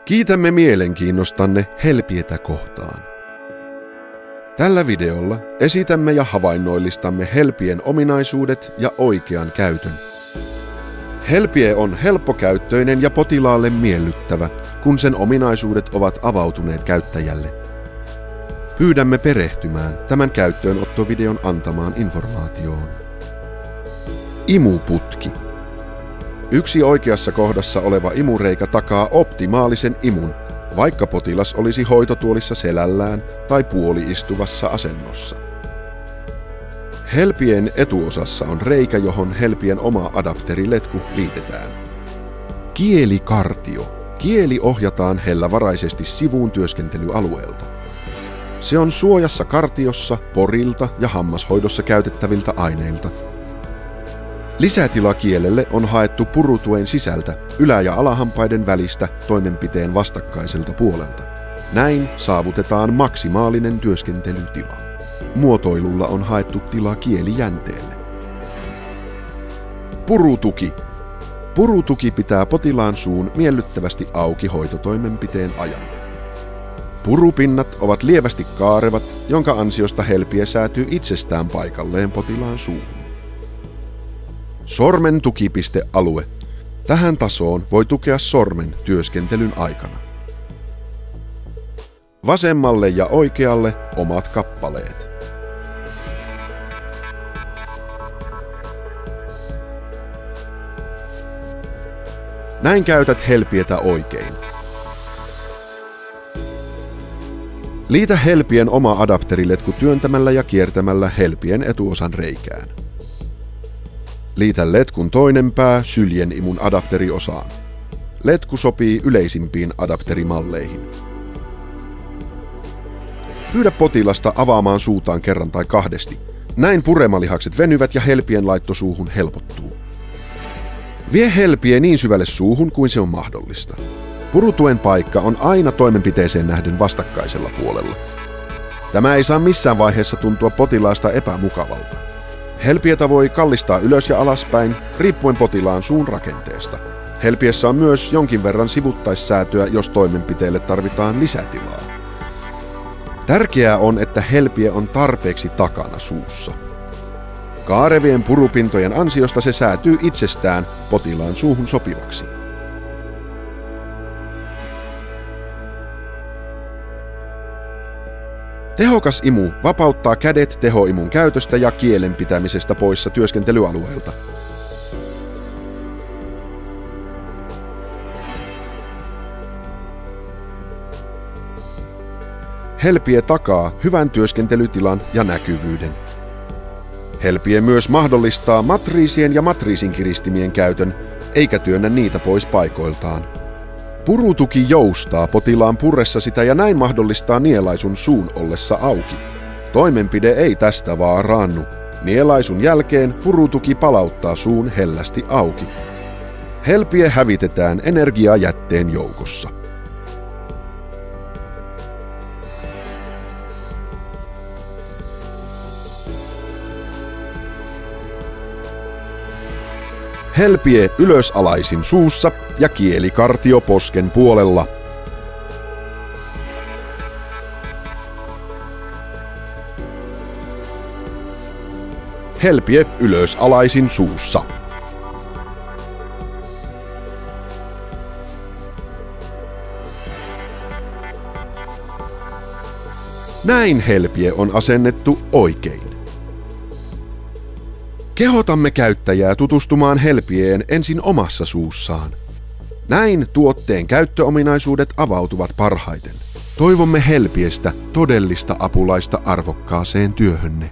Kiitämme mielenkiinnostanne Helpietä kohtaan. Tällä videolla esitämme ja havainnoillistamme Helpien ominaisuudet ja oikean käytön. Helpie on helppokäyttöinen ja potilaalle miellyttävä, kun sen ominaisuudet ovat avautuneet käyttäjälle. Pyydämme perehtymään tämän käyttöönottovideon antamaan informaatioon. Imuputki. Yksi oikeassa kohdassa oleva imureikä takaa optimaalisen imun, vaikka potilas olisi hoitotuolissa selällään tai puoliistuvassa asennossa. Helpien etuosassa on reikä, johon Helpien oma adapteriletku liitetään. Kielikartio. Kieli ohjataan hellävaraisesti sivuun työskentelyalueelta. Se on suojassa kartiossa, porilta ja hammashoidossa käytettäviltä aineilta. Lisätila kielelle on haettu purutuen sisältä, ylä- ja alahampaiden välistä toimenpiteen vastakkaiselta puolelta. Näin saavutetaan maksimaalinen työskentelytila. Muotoilulla on haettu tila kielijänteelle. Purutuki. Purutuki pitää potilaan suun miellyttävästi auki hoitotoimenpiteen ajan. Purupinnat ovat lievästi kaarevat, jonka ansiosta Helpie säätyy itsestään paikalleen potilaan suuhun. Sormen tukipistealue. Tähän tasoon voi tukea sormen työskentelyn aikana. Vasemmalle ja oikealle omat kappaleet. Näin käytät Helpietä oikein. Liitä Helpien oma adapteriletku työntämällä ja kiertämällä Helpien etuosan reikään. Liitä letkun toinen pää syljen imun adapteriosaan. Letku sopii yleisimpiin adapterimalleihin. Pyydä potilasta avaamaan suutaan kerran tai kahdesti. Näin puremalihakset venyvät ja Helpien laitto suuhun helpottuu. Vie Helpie niin syvälle suuhun kuin se on mahdollista. Purutuen paikka on aina toimenpiteeseen nähden vastakkaisella puolella. Tämä ei saa missään vaiheessa tuntua potilaasta epämukavalta. Helpietä voi kallistaa ylös ja alaspäin, riippuen potilaan suun rakenteesta. Helpiessä on myös jonkin verran sivuttaissäätöä, jos toimenpiteelle tarvitaan lisätilaa. Tärkeää on, että Helpie on tarpeeksi takana suussa. Kaarevien purupintojen ansiosta se säätyy itsestään potilaan suuhun sopivaksi. Tehokas imu vapauttaa kädet tehoimun käytöstä ja kielen pitämisestä poissa työskentelyalueelta. Helpie takaa hyvän työskentelytilan ja näkyvyyden. Helpie myös mahdollistaa matriisien ja matriisinkiristimien käytön, eikä työnnä niitä pois paikoiltaan. Purutuki joustaa potilaan purressa sitä ja näin mahdollistaa nielaisun suun ollessa auki. Toimenpide ei tästä vaaraannu. Nielaisun jälkeen purutuki palauttaa suun hellästi auki. Helpie hävitetään energiajätteen joukossa. Helpie ylösalaisin suussa ja kielikartio posken puolella. Helpie ylösalaisin suussa. Näin Helpie on asennettu oikein. Kehotamme käyttäjää tutustumaan Helpieen ensin omassa suussaan. Näin tuotteen käyttöominaisuudet avautuvat parhaiten. Toivomme Helpiestä todellista apulaista arvokkaaseen työhönne.